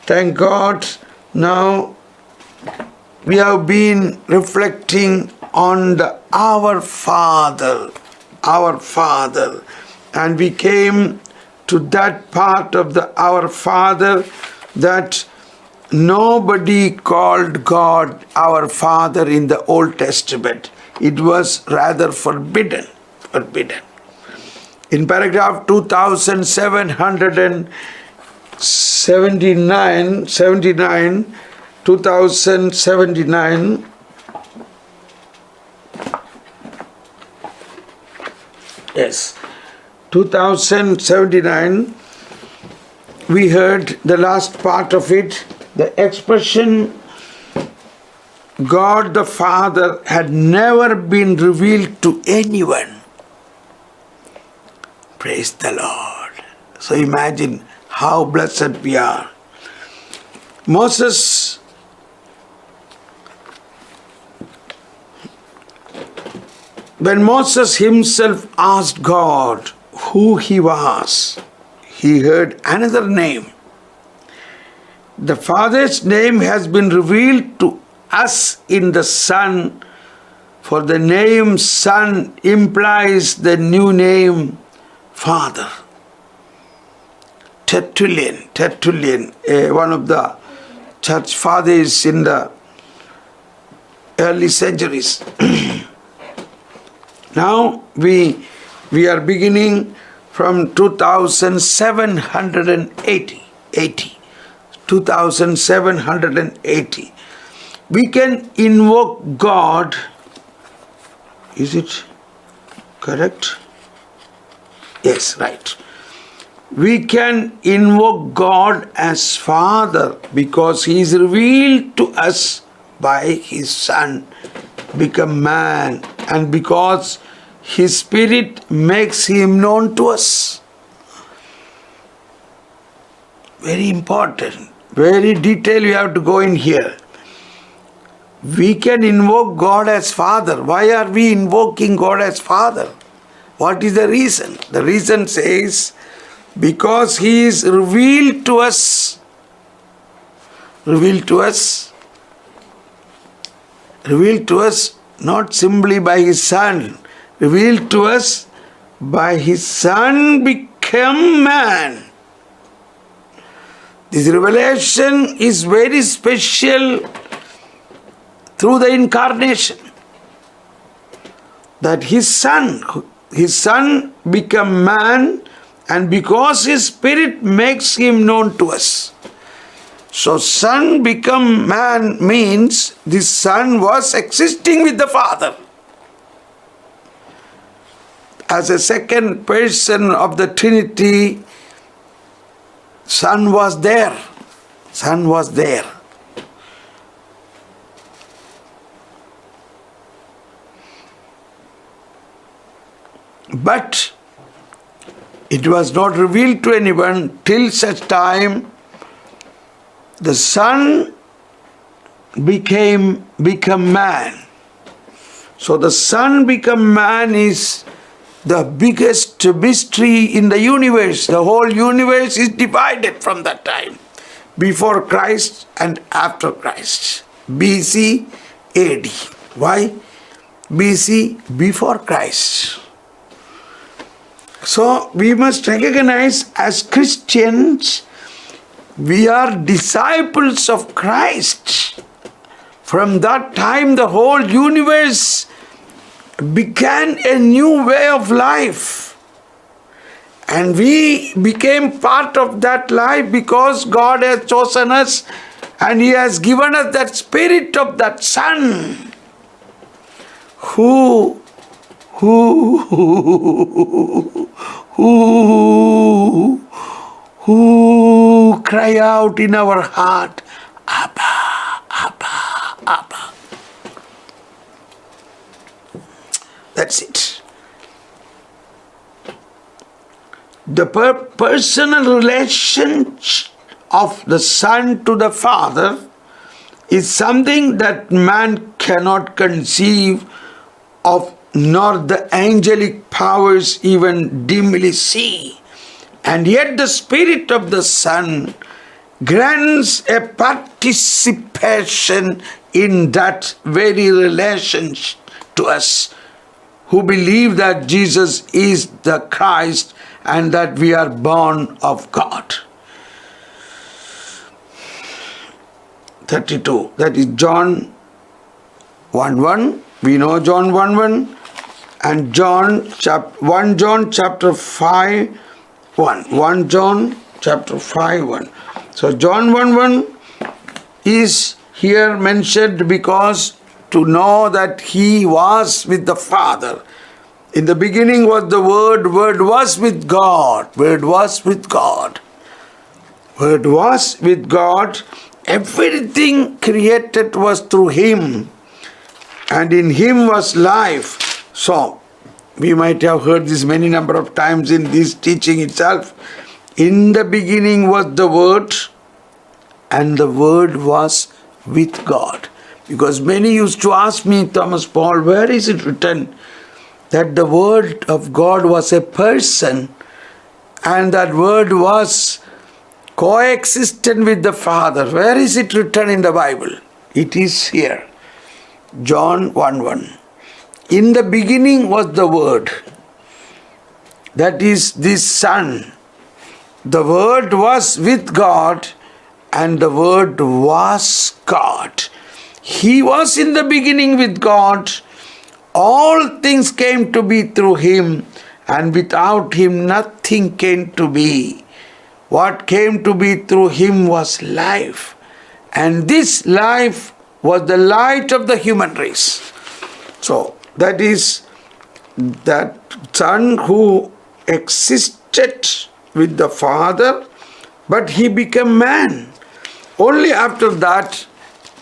Thank God. Now we have been reflecting on the Our Father, and we came to that part of the Our Father that nobody called God our Father in the Old Testament. It was rather forbidden. In paragraph 2779, 2079, yes, 2079, we heard the last part of it. The expression God the Father had never been revealed to anyone. Praise the Lord. So imagine how blessed we are. When Moses himself asked God who he was, he heard another name. The Father's name has been revealed to us in the Son, for the name Son implies the new name Father. Tertullian, one of the church fathers in the early centuries. Now we are beginning from 2780. We can invoke God. Is it correct? Yes, right. We can invoke God as Father because He is revealed to us by His Son, become man, and because His Spirit makes Him known to us. Very important, very detailed we have to go in here. We can invoke God as Father. Why are we invoking God as Father? What is the reason? The reason says, because He is revealed to us, not simply by His Son, revealed to us by His Son became man. This revelation is very special through the incarnation. That His Son became man, and because His Spirit makes Him known to us. So Son become man means the Son was existing with the Father. As a second person of the Trinity, Son was there. But it was not revealed to anyone till such time the Son become man. So the Son become man is the biggest mystery in the universe. The whole universe is divided from that time. Before Christ and after Christ. BC, AD. Why? BC, before Christ. So we must recognize as Christians, we are disciples of Christ. From that time, the whole universe began a new way of life. And we became part of that life because God has chosen us and He has given us that Spirit of that Son who cry out in our heart, Abba, Abba, Abba. That's it. The personal relation of the Son to the Father is something that man cannot conceive of, nor the angelic powers even dimly see. And yet the Spirit of the Son grants a participation in that very relation to us who believe that Jesus is the Christ and that we are born of God. 32. That is John 1:1. We know John 1:1 and 1 John chapter 5:1. 1 John chapter 5:1. So John 1:1 is here mentioned because to know that he was with the Father. In the beginning was the Word, Word was with God, Word was with God. Word was with God. Everything created was through Him, and in Him was life. So, we might have heard this many number of times in this teaching itself. In the beginning was the Word, and the Word was with God. Because many used to ask me, Thomas Paul, where is it written that the Word of God was a person and that Word was coexistent with the Father? Where is it written in the Bible? It is here. John 1:1. In the beginning was the Word. That is this Son. The Word was with God and the Word was God. He was in the beginning with God. All things came to be through Him, and without Him nothing came to be. What came to be through Him was life, and this life was the light of the human race. So that is that Son who existed with the Father, but He became man. Only after that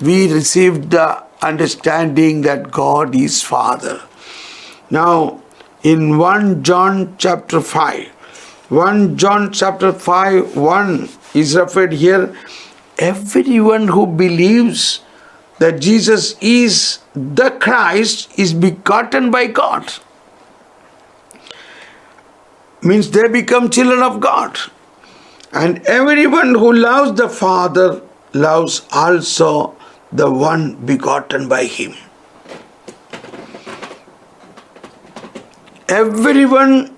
we received the understanding that God is Father. Now, in 1 John chapter 5, 1 John chapter 5, 1 is referred here. Everyone who believes that Jesus is the Christ is begotten by God. Means they become children of God. And everyone who loves the Father loves also the one begotten by Him. Everyone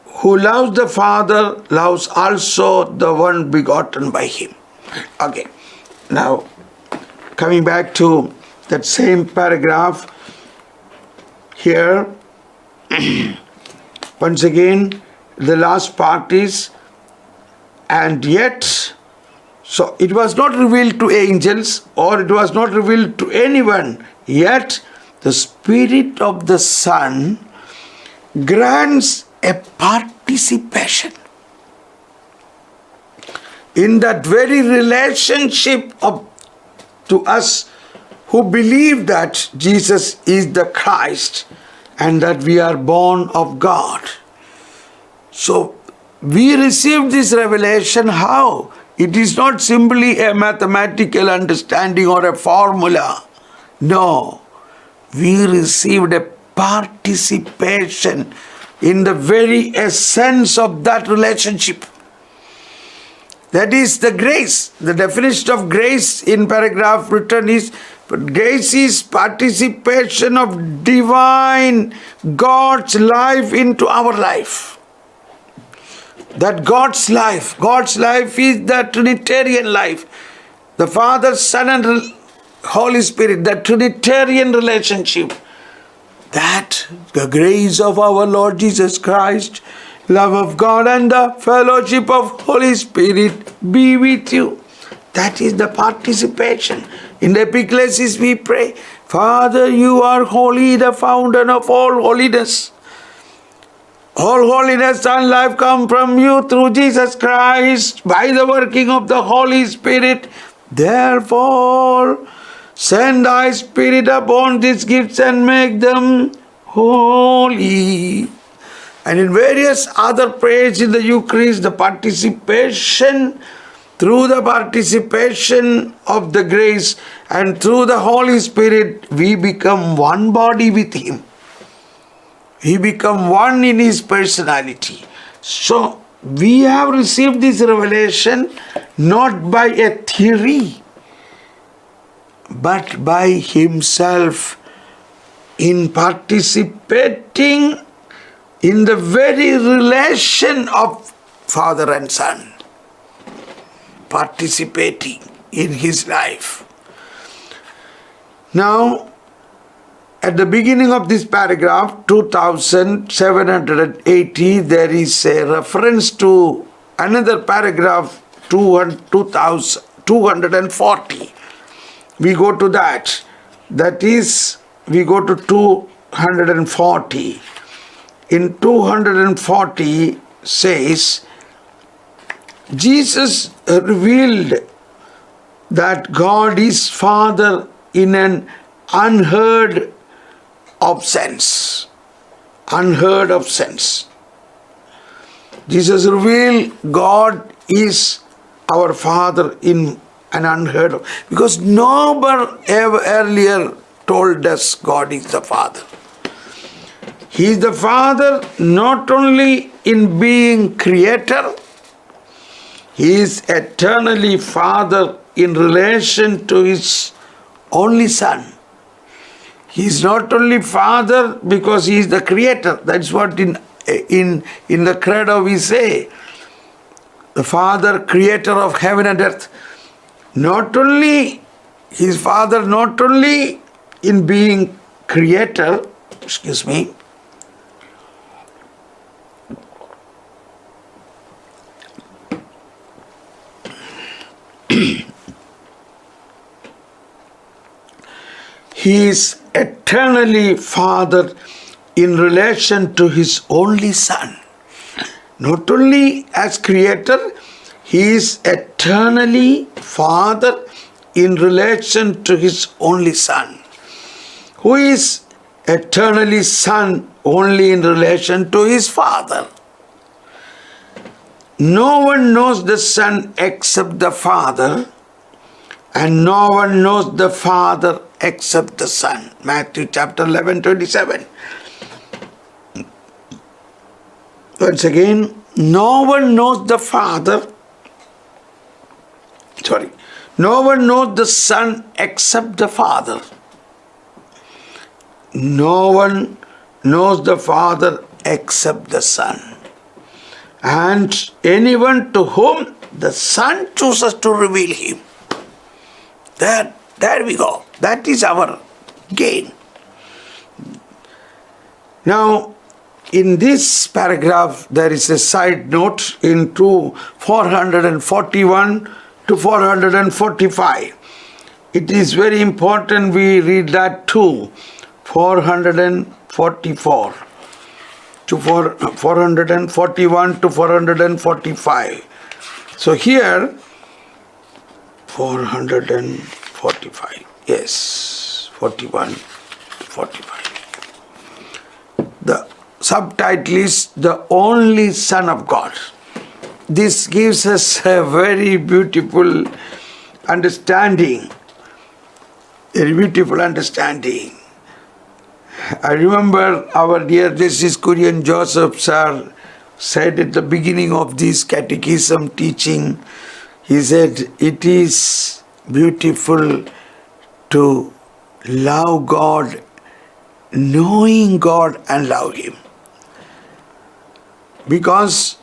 who loves the Father loves also the one begotten by Him. Okay, now coming back to that same paragraph here, once again, the last part is, and yet, so it was not revealed to angels or it was not revealed to anyone, yet the Spirit of the Son grants a participation in that very relationship to us who believe that Jesus is the Christ and that we are born of God. So we receive this revelation how? It is not simply a mathematical understanding or a formula. No, we received a participation in the very essence of that relationship. That is the grace. The definition of grace in paragraph written is, grace is participation of divine God's life into our life. That God's life is the Trinitarian life. The Father, Son and Holy Spirit, the Trinitarian relationship. That the grace of our Lord Jesus Christ, love of God and the fellowship of Holy Spirit be with you. That is the participation. In the Epiclesis we pray, Father, you are holy, the fountain of all holiness. All holiness and life come from you through Jesus Christ by the working of the Holy Spirit. Therefore, send thy Spirit upon these gifts and make them holy. And in various other prayers in the Eucharist, the participation, through the participation of the grace and through the Holy Spirit, we become one body with Him. We become one in His personality. So, we have received this revelation not by a theory, but by Himself in participating in the very relation of Father and Son. Participating in His life. Now, at the beginning of this paragraph, 2780, there is a reference to another paragraph, 240. We go to that. That is, we go to 240. In 240 says, Jesus revealed that God is Father in an unheard of sense. Unheard of sense. Jesus revealed God is our Father in an unheard of, because nobody ever earlier told us God is the Father. He is the Father not only in being Creator, He is eternally Father in relation to His only Son. He is not only Father because He is the Creator. That's what in the Credo we say. The Father, Creator of heaven and earth. Not only He is Father, not only in being Creator, He is eternally Father in relation to His only Son. Not only as Creator, He is eternally Father in relation to His only Son, who is eternally Son only in relation to His Father. No one knows the Son except the Father, and no one knows the Father except the Son. Matthew chapter 11, 27. Once again, no one knows the Father, no one knows the Son except the Father. No one knows the Father except the Son. And anyone to whom the Son chooses to reveal Him. There we go. That is our gain. Now, in this paragraph, there is a side note into 441 to 445. It is very important we read that too. 444 to 441 to 445. So here, 445. Yes, 41 to 45. The subtitle is The Only Son of God. This gives us a very beautiful understanding. A beautiful understanding. I remember our dear Justice Kurian Joseph sir said at the beginning of this catechism teaching, he said, it is beautiful to love God, knowing God and love Him. Because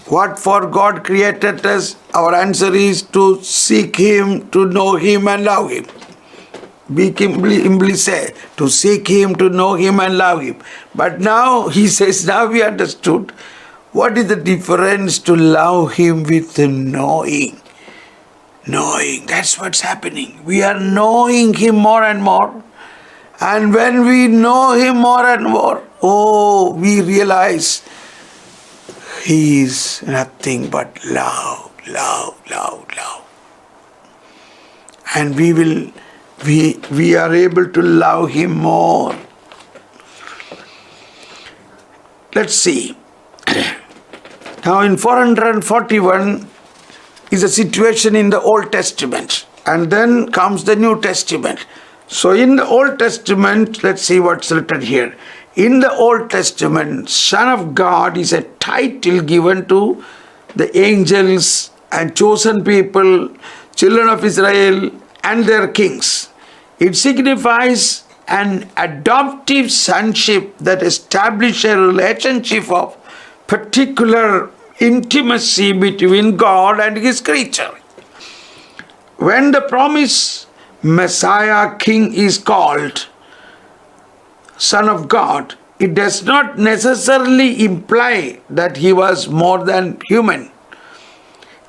what for God created us, our answer is to seek Him, to know Him and love Him. We simply say, to seek Him, to know Him and love Him. But now, he says, now we understood what is the difference to love Him with knowing. Knowing, that's what's happening. We are knowing Him more and more. And when we know Him more and more, we realize He is nothing but love, love, love, love. And we are able to love Him more. Let's see. Now in 441 is a situation in the Old Testament. And then comes the New Testament. So in the Old Testament, let's see what's written here. In the Old Testament, Son of God is a title given to the angels and chosen people, children of Israel and their kings. It signifies an adoptive sonship that establishes a relationship of particular intimacy between God and His creature. When the promised Messiah King is called Son of God, it does not necessarily imply that He was more than human.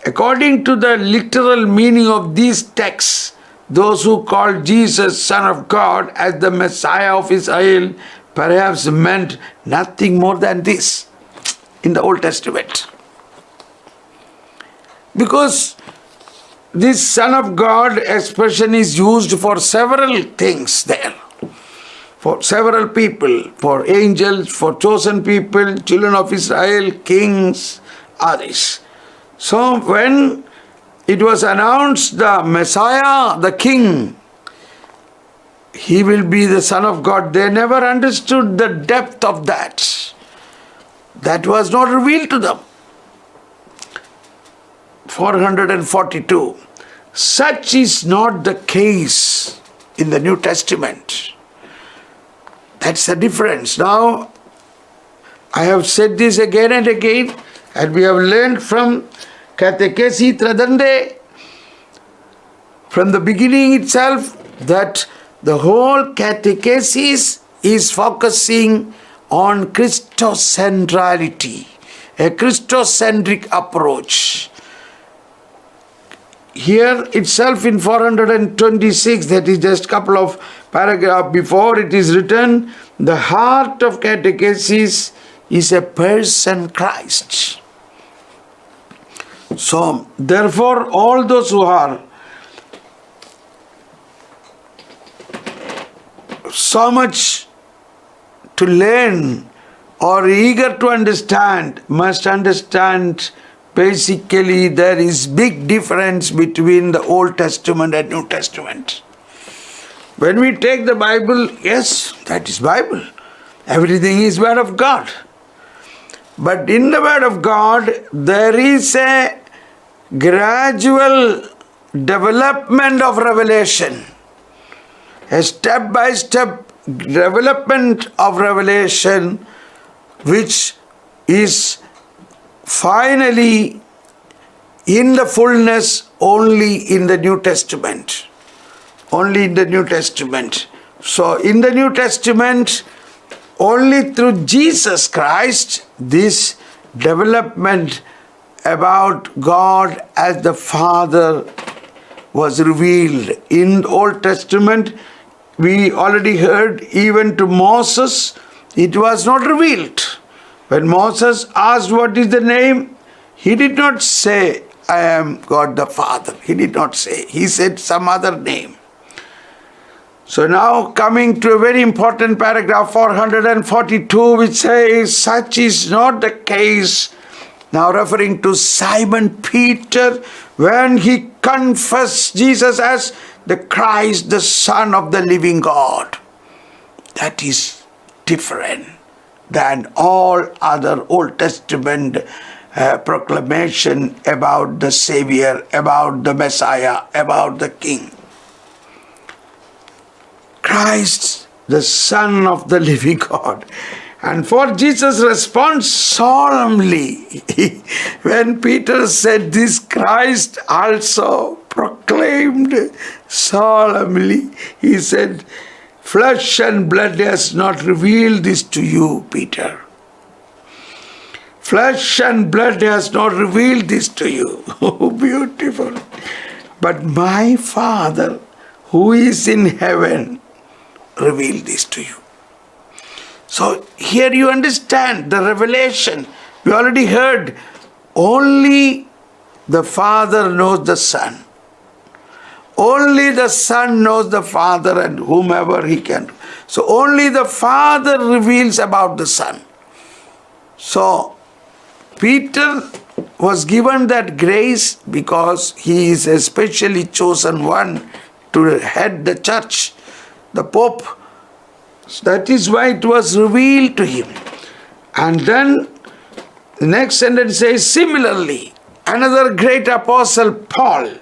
According to the literal meaning of these texts, those who called Jesus Son of God as the Messiah of Israel perhaps meant nothing more than this in the Old Testament. Because this Son of God expression is used for several things there. For several people, for angels, for chosen people, children of Israel, kings, others. So when it was announced the Messiah, the King, He will be the Son of God, they never understood the depth of that. That was not revealed to them. 442. Such is not the case in the New Testament. That's the difference. Now, I have said this again and again, and we have learned from Catechesi Tradande, from the beginning itself, that the whole catechesis is focusing on Christocentrality, a Christocentric approach. Here itself in 426, that is just a couple of paragraphs before, it is written, the heart of catechesis is a person Christ. So, therefore, all those who are so much to learn or eager to understand must understand basically there is big difference between the Old Testament and New Testament. When we take the Bible, yes, that is Bible. Everything is Word of God. But in the Word of God, there is a gradual development of revelation. A step-by-step development of revelation which is finally in the fullness only in the New Testament. Only in the New Testament. So in the New Testament, only through Jesus Christ, this development about God as the Father was revealed. In the Old Testament, we already heard even to Moses, it was not revealed. When Moses asked what is the name, he did not say, I am God the Father. He did not say. He said some other name. So now coming to a very important paragraph 442, which says, such is not the case. Now referring to Simon Peter, when he confessed Jesus as the Christ, the Son of the living God. That is different than all other Old Testament proclamation about the Savior, about the Messiah, about the King. Christ, the Son of the living God. And for Jesus' response solemnly, when Peter said this, Christ also proclaimed solemnly, he said, flesh and blood has not revealed this to you, Peter. Flesh and blood has not revealed this to you. Oh, beautiful. But my Father, who is in heaven, revealed this to you. So here you understand the revelation. We already heard, only the Father knows the Son. Only the Son knows the Father and whomever he can. So only the Father reveals about the Son. So Peter was given that grace because he is a specially chosen one to head the church. The Pope That is why it was revealed to him. And then the next sentence says, similarly, another great apostle, Paul,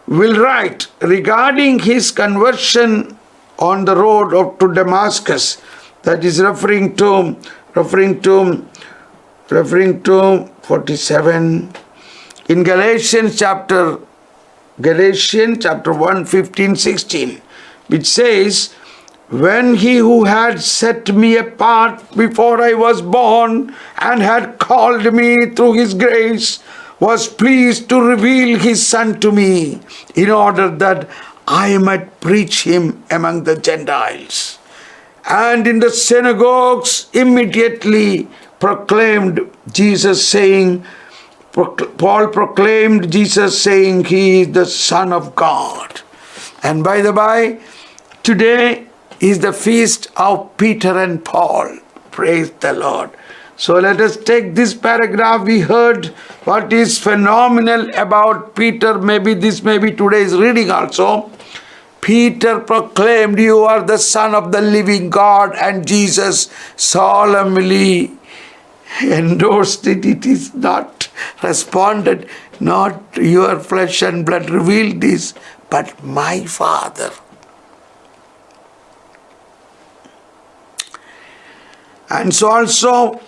will write regarding his conversion on the road to Damascus. That is referring to 47 in Galatians chapter 1, 15, 16, which says, when he who had set me apart before I was born and had called me through his grace was pleased to reveal his Son to me in order that I might preach him among the Gentiles. And in the synagogues immediately proclaimed Jesus, saying, Paul proclaimed Jesus, saying, he is the Son of God. And by the by, today is the feast of Peter and Paul. Praise the Lord. So let us take this paragraph. We heard what is phenomenal about Peter. Maybe this may be today's reading also. Peter proclaimed, you are the Son of the living God, and Jesus solemnly endorsed it. It is not responded, not your flesh and blood revealed this, but my Father. And so also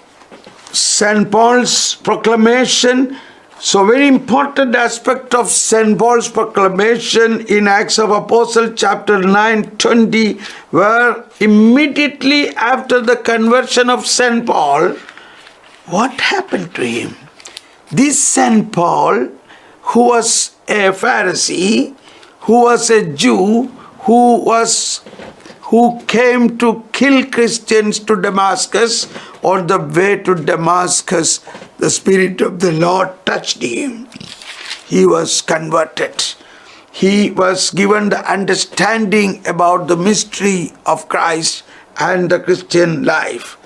St. Paul's proclamation. So very important aspect of St. Paul's proclamation in Acts of Apostles chapter 9:20, where immediately after the conversion of St. Paul, what happened to him? This St. Paul, who was a Pharisee, who was a Jew, who came to kill Christians to Damascus, on the way to Damascus, the Spirit of the Lord touched him. He was converted. He was given the understanding about the mystery of Christ and the Christian life.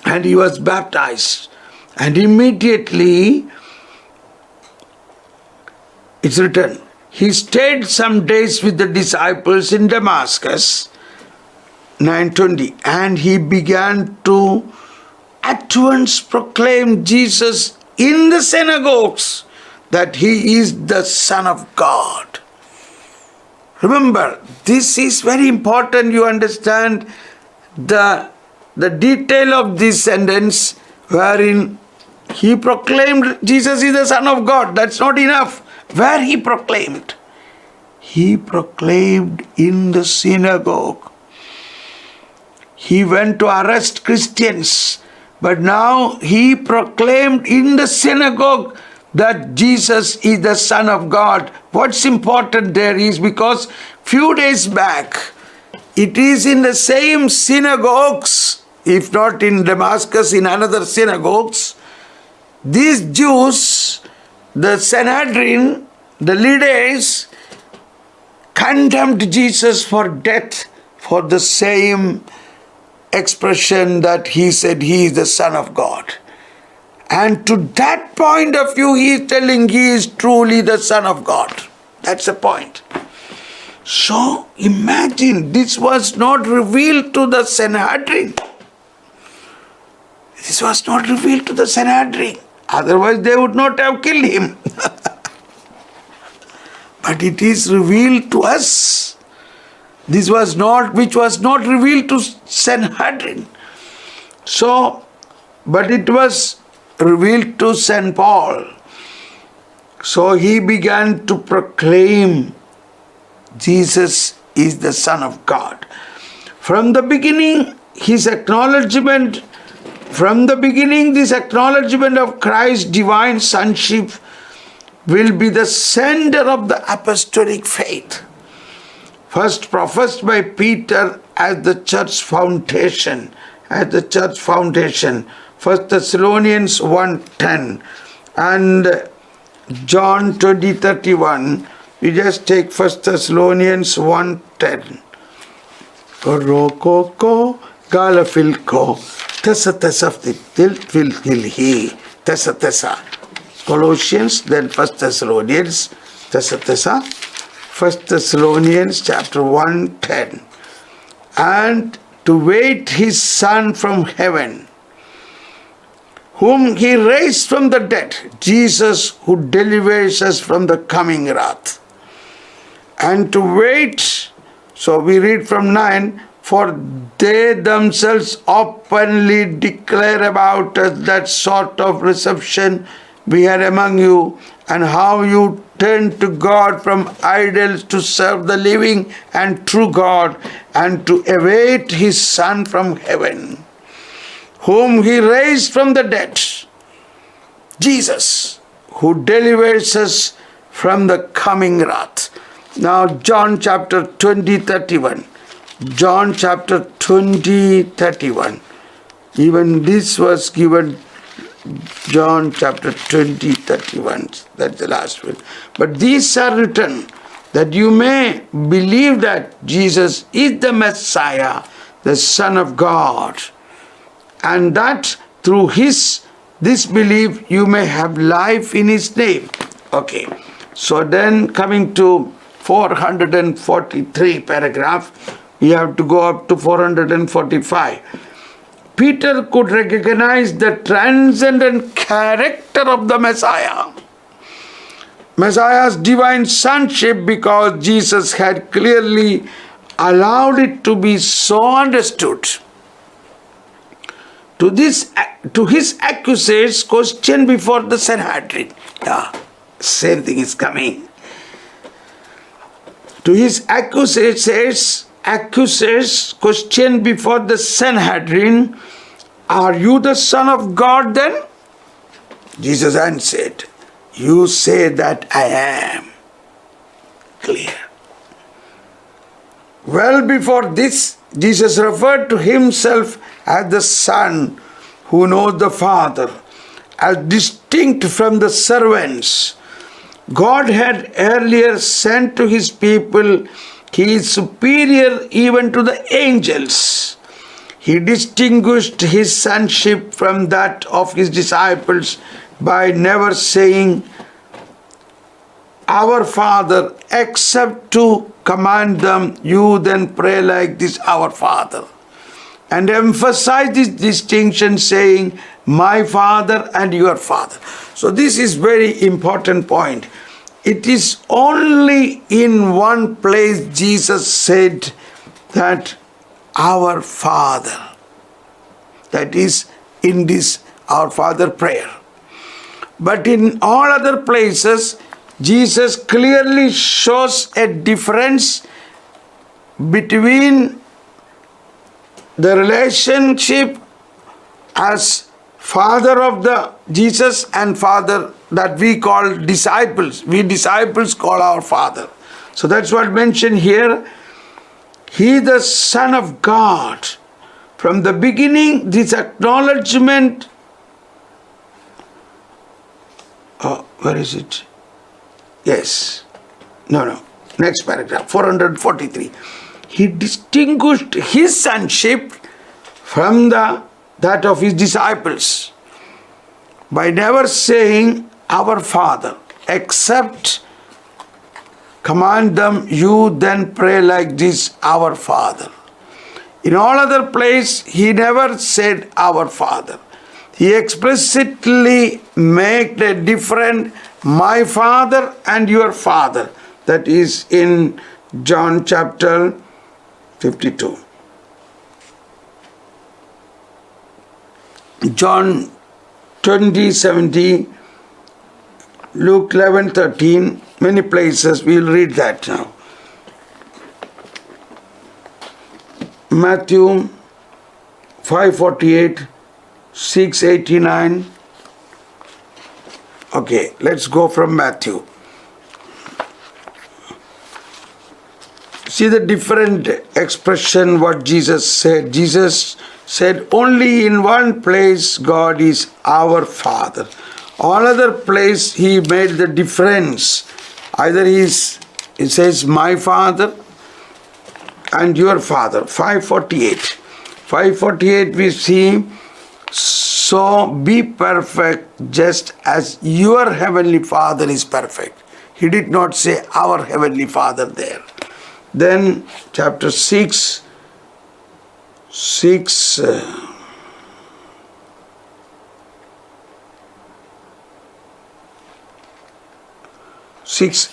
And he was baptized. And immediately, it's written, he stayed some days with the disciples in Damascus, 9:20, and he began to at once proclaim Jesus in the synagogues that he is the Son of God. Remember, this is very important. You understand the detail of this sentence wherein he proclaimed Jesus is the Son of God. That's not enough. Where he proclaimed? He proclaimed in the synagogue. He went to arrest Christians, but now he proclaimed in the synagogue that Jesus is the Son of God. What's important there is because few days back, it is in the same synagogues, if not in Damascus, in another synagogues, these Jews, the Sanhedrin, the leaders, condemned Jesus for death for the same expression that he said he is the Son of God. And to that point of view, he is telling he is truly the Son of God. That's the point. So imagine, this was not revealed to the Sanhedrin. This was not revealed to the Sanhedrin. Otherwise they would not have killed him. But it is revealed to us. This was not, which was not revealed to Sanhedrin. So, but it was revealed to St. Paul. So he began to proclaim Jesus is the Son of God. From the beginning, this acknowledgement of Christ's divine sonship will be the center of the apostolic faith. First professed by Peter as the church foundation. 1 Thessalonians 1:10 and John 20:31. We just take 1 Thessalonians 1:10. Rokoko galafilko tesatesaftilfilhi tesatesa. Colossians, then 1 Thessalonians, 1 Thessalonians chapter 1:10. and to wait his Son from heaven, whom he raised from the dead, Jesus who delivers us from the coming wrath. And to wait, so we read from 9, for they themselves openly declare about us that sort of reception we had among you, and how you turned to God from idols to serve the living and true God, and to await his Son from heaven, whom he raised from the dead, Jesus, who delivers us from the coming wrath. Now John chapter 20, 31. John chapter 20, 31. Even this was given, John chapter 20, 31. That's the last one. But these are written that you may believe that Jesus is the Messiah, the Son of God, and that through this belief you may have life in his name. Okay. So then coming to 443 paragraph, we have to go up to 445. Peter could recognize the transcendent character of the Messiah, Messiah's divine sonship, because Jesus had clearly allowed it to be so understood. To his accusers question before the Sanhedrin. Same thing is coming. To his accusers question before the Sanhedrin, are you the Son of God then? Jesus answered, you say that I am. Clear. Well before this, Jesus referred to himself as the Son who knows the Father, as distinct from the servants God had earlier sent to his people. He is superior even to the angels. He distinguished his sonship from that of his disciples by never saying, our Father, except to command them, you then pray like this, our Father. And emphasize this distinction, saying, my Father and your Father. So this is very important point. It is only in one place Jesus said that our Father. That is in this our Father prayer. But in all other places, Jesus clearly shows a difference between the relationship as Father of the Jesus and Father that we call disciples. We disciples call our Father. So that's what mentioned here. He the Son of God. From the beginning, this acknowledgement. Where is it? Yes. No. Next paragraph, 443. He distinguished his sonship from that of his disciples by never saying our Father, except command them, you then pray like this, our Father. In all other place, he never said our Father. He explicitly made a different, my Father and your Father. That is in John chapter 52. John 20:17, Luke 11:13, many places we will read that now. Matthew 5:48, 6:89. Okay, let's go from Matthew. See the different expression what Jesus said. Jesus said only in one place God is our Father. All other place he made the difference. Either he says my Father and your Father. 5:48. 5:48 we see, so be perfect just as your heavenly Father is perfect. He did not say our heavenly Father there. Then chapter 6, 6,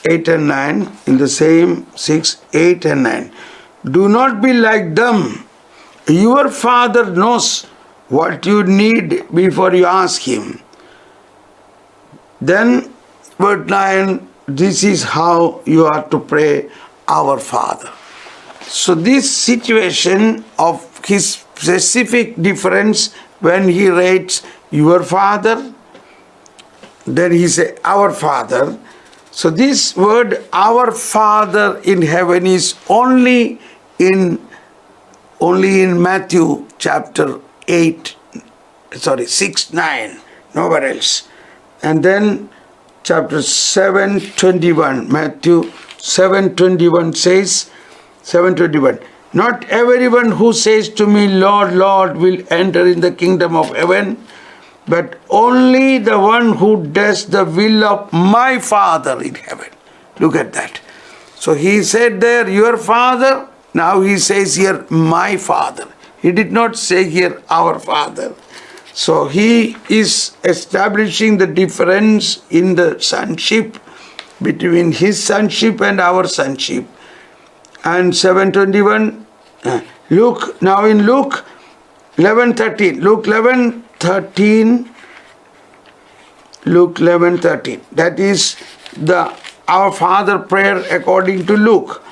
8 and 9, in the same 6, 8 and 9. Do not be like them. Your Father knows what you need before you ask Him. Then, verse 9, this is how you are to pray, our Father. So this situation of his specific difference when he writes your Father, then he says our Father. So this word our Father in heaven is only in Matthew chapter 6, 9, nowhere else. And then chapter 7:21, Matthew 7:21 says, 7:21, not everyone who says to me, Lord, Lord, will enter in the kingdom of heaven, but only the one who does the will of my Father in heaven. Look at that. So he said there, your Father. Now he says here, my Father. He did not say here, our Father. So he is establishing the difference in the sonship between his sonship and our sonship. And 7:21, now in Luke 11:13, Luke 11:13, that is the our Father prayer according to Luke.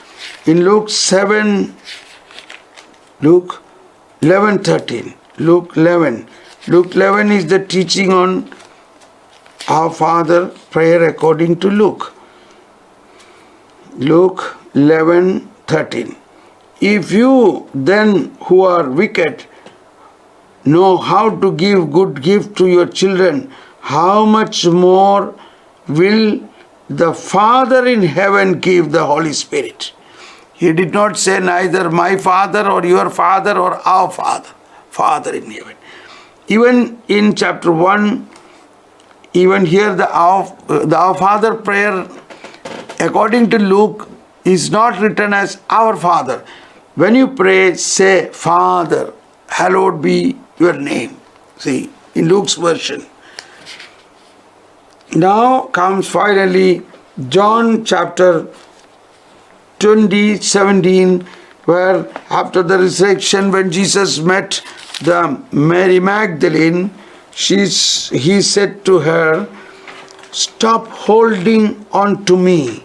In Luke 11:13, Luke 11 is the teaching on our Father prayer according to Luke. Luke 11:13. If you then who are wicked know how to give good gift to your children, how much more will the Father in heaven give the Holy Spirit? He did not say neither my Father or your Father or our Father, Father in heaven. Even in chapter 1, even here the Our Father prayer according to Luke is not written as our Father. When you pray, say, Father, hallowed be your name. See, in Luke's version. Now comes finally John chapter 20:17, where after the resurrection, when Jesus met the Mary Magdalene, he said to her, stop holding on to me.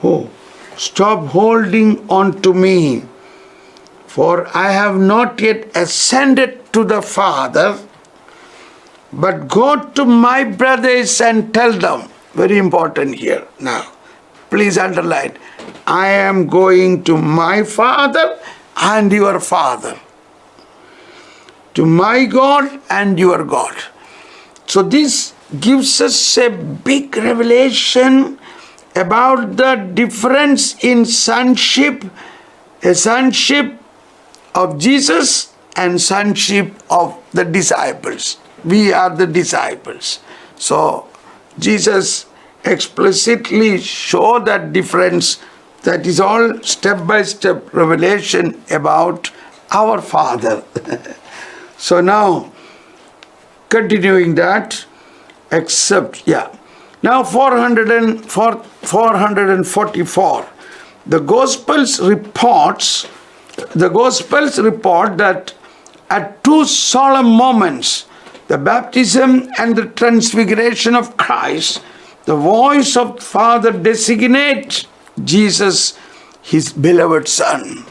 Oh, stop holding on to me, for I have not yet ascended to the Father, but go to my brothers and tell them. Very important here now. Please underline. I am going to my Father and your Father, to my God and your God. So this gives us a big revelation about the difference in sonship, a sonship of Jesus and sonship of the disciples. We are the disciples. So Jesus explicitly showed that difference. That is all step-by-step revelation about our Father. So now, continuing that, now 444. The Gospels report that at two solemn moments, the baptism and the transfiguration of Christ, the voice of Father designates Jesus his beloved Son.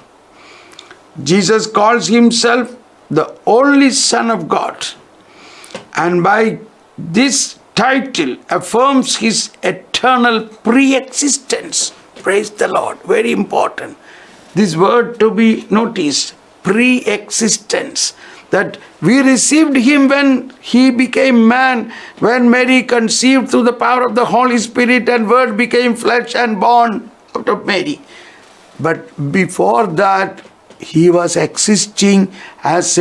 Jesus calls himself the only Son of God, and by this title affirms his eternal pre-existence. Praise the Lord. Very important. This word to be noticed, pre-existence. That we received him when he became man, when Mary conceived through the power of the Holy Spirit and Word became flesh and born out of Mary. But before that, he was existing as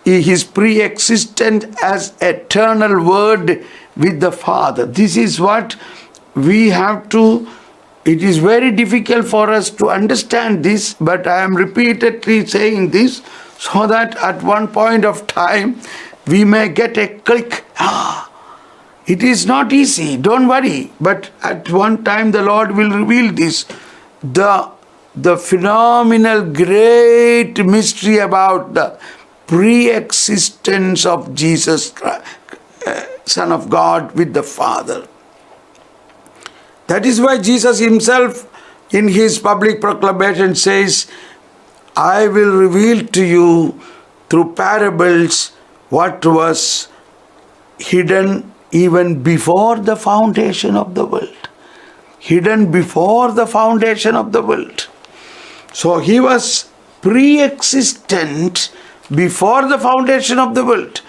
his pre-existent as eternal Word with the Father. This is what we have to. It is very difficult for us to understand this, but I am repeatedly saying this so that at one point of time we may get a click. It is not easy, don't worry. But at one time the Lord will reveal this. The phenomenal great mystery about the pre-existence of Jesus Christ, Son of God with the Father. That is why Jesus himself in his public proclamation says, I will reveal to you through parables what was hidden even before the foundation of the world. Hidden before the foundation of the world. So he was pre-existent before the foundation of the world.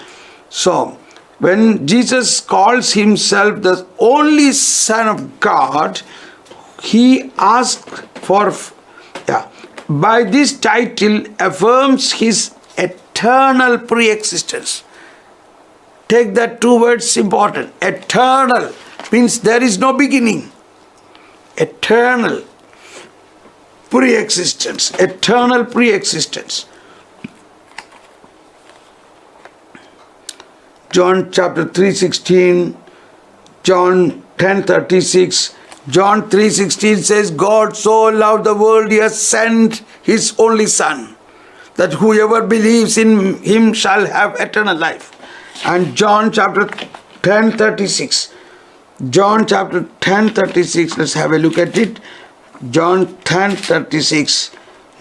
So when Jesus calls himself the only Son of God, he asked for, by this title affirms his eternal pre-existence. Take that two words important. Eternal means there is no beginning. Eternal pre-existence. Eternal pre-existence. John chapter 3:16, John 10:36. John 3:16 says, God so loved the world, he has sent his only Son, that whoever believes in him shall have eternal life. And John chapter 10:36. John chapter 10:36, let's have a look at it. John 10:36.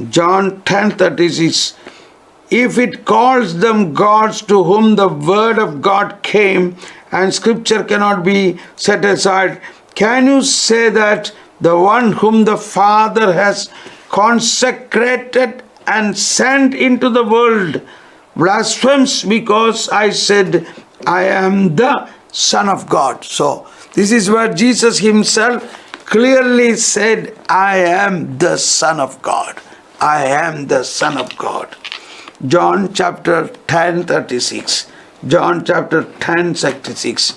John 10:36. If it calls them gods to whom the word of God came, and scripture cannot be set aside, can you say that the one whom the Father has consecrated and sent into the world blasphemes because I said, I am the Son of God? So this is where Jesus himself clearly said, I am the Son of God. I am the Son of God. John chapter 10:36. John chapter 10:36.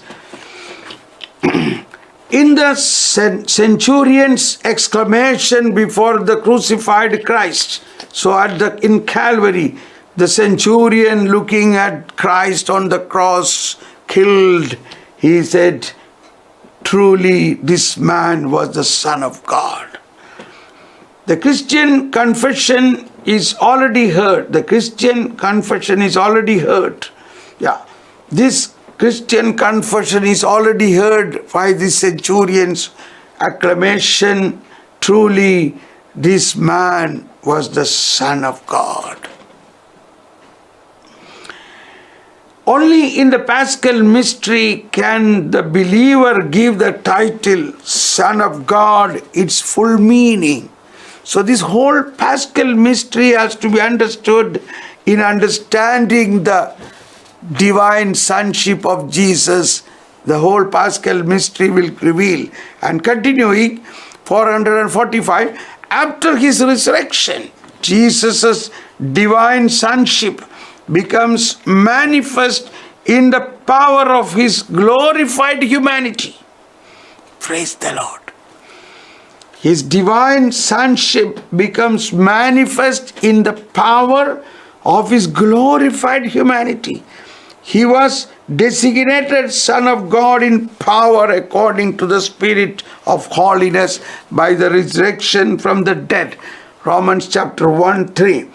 In the centurion's exclamation before the crucified Christ, so in Calvary, the centurion looking at Christ on the cross, killed, he said, truly this man was the Son of God. The Christian confession is already heard. The Christian confession is already heard. This Christian confession is already heard by the centurion's acclamation. Truly, this man was the Son of God. Only in the Paschal mystery can the believer give the title Son of God its full meaning. So this whole Paschal mystery has to be understood in understanding the divine sonship of Jesus. The whole Paschal mystery will reveal. And continuing, 445, after his resurrection, Jesus' divine sonship becomes manifest in the power of his glorified humanity. Praise the Lord. His divine sonship becomes manifest in the power of his glorified humanity. He was designated Son of God in power according to the Spirit of holiness by the resurrection from the dead. Romans chapter 1:3.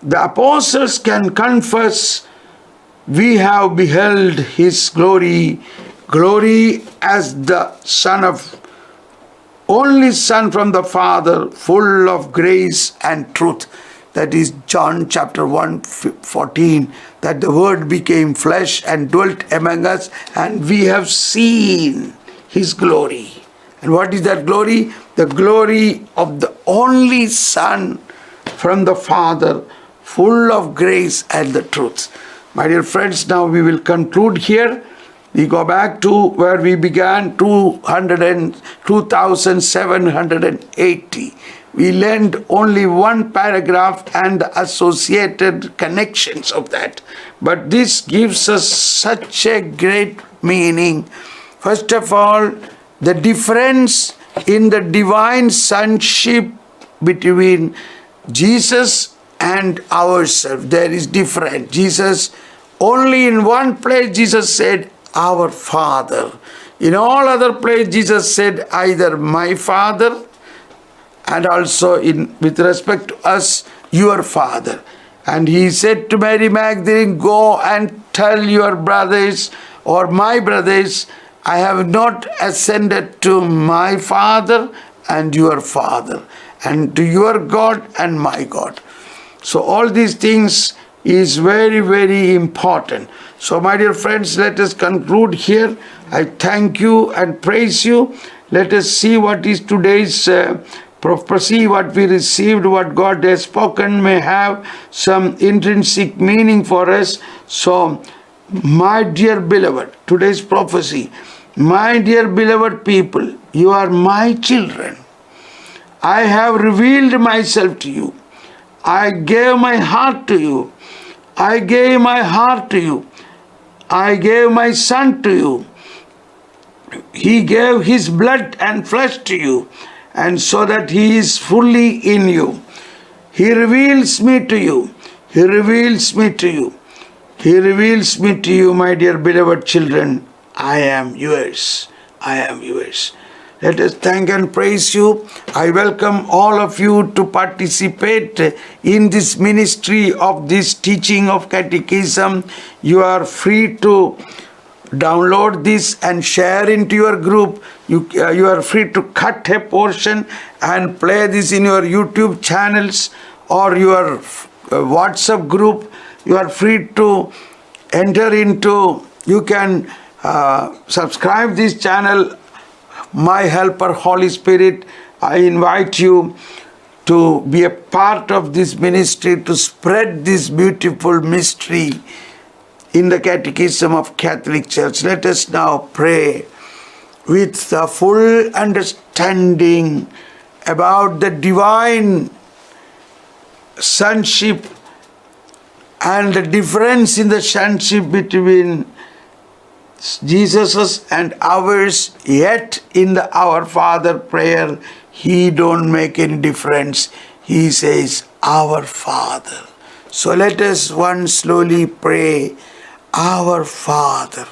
The apostles can confess, we have beheld his glory as the only Son from the Father, full of grace and truth. That is John chapter 1:14, that the Word became flesh and dwelt among us, and we have seen his glory. And what is that glory? The glory of the only Son from the Father, full of grace and the truth. My dear friends, now we will conclude here. We go back to where we began, 2,780. We learned only one paragraph and the associated connections of that. But this gives us such a great meaning. First of all, the difference in the divine sonship between Jesus and ourselves. There is different. Jesus, only in one place Jesus said, our Father. In all other places Jesus said either my Father, and also with respect to us, your Father. And he said to Mary Magdalene, go and tell your brothers or my brothers, I have not ascended to my Father and your Father, and to your God and my God. So all these things is very, very important. So my dear friends, let us conclude here. I thank you and praise you. Let us see what is today's prophecy, what we received, what God has spoken may have some intrinsic meaning for us. So, my dear beloved, today's prophecy, my dear beloved people, you are my children. I have revealed myself to you. I gave my heart to you. I gave my heart to you. I gave my son to you. He gave his blood and flesh to you, and so that he is fully in you. He reveals me to you. He reveals me to you. He reveals me to you, my dear beloved children. I am yours. I am yours. Let us thank and praise you. I welcome all of you to participate in this ministry of this teaching of catechism. You are free to download this and share into your group. You are free to cut a portion and play this in your YouTube channels or your WhatsApp group. You are free to enter into, you can subscribe this channel, My Helper Holy Spirit. I invite you to be a part of this ministry, to spread this beautiful mystery in the Catechism of Catholic Church. Let us now pray with the full understanding about the divine sonship and the difference in the sonship between Jesus's and ours, yet in the Our Father prayer, he don't make any difference. He says, Our Father. So let us once slowly pray, Our Father,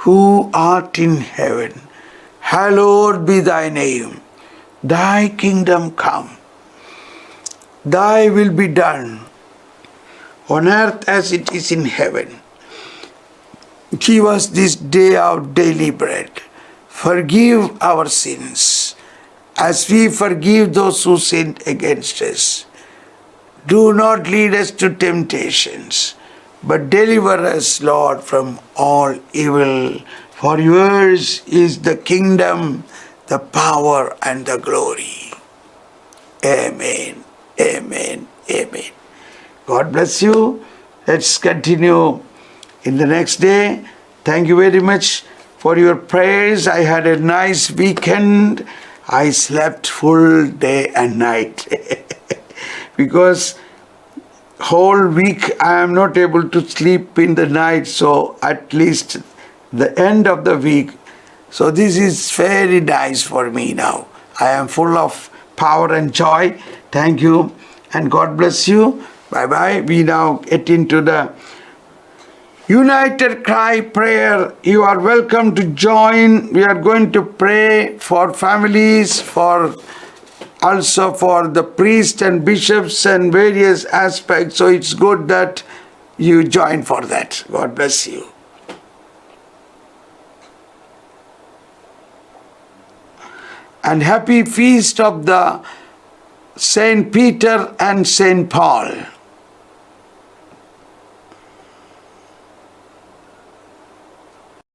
who art in heaven, hallowed be thy name. Thy kingdom come. Thy will be done on earth as it is in heaven. Give us this day our daily bread. Forgive our sins as we forgive those who sin against us. Do not lead us to temptations, but deliver us, Lord, from all evil. For yours is the kingdom, the power, and the glory. Amen. Amen. Amen. God bless you. Let's continue in the next day. Thank you very much for your prayers. I had a nice weekend. I slept full day and night. Because whole week I am not able to sleep in the night. So at least the end of the week. So this is very nice for me now. I am full of power and joy. Thank you and God bless you. Bye-bye. We now get into the United Cry prayer. You are welcome to join. We are going to pray for families, also for the priests and bishops and various aspects. So it's good that you join for that. God bless you. And happy feast of the Saint Peter and Saint Paul.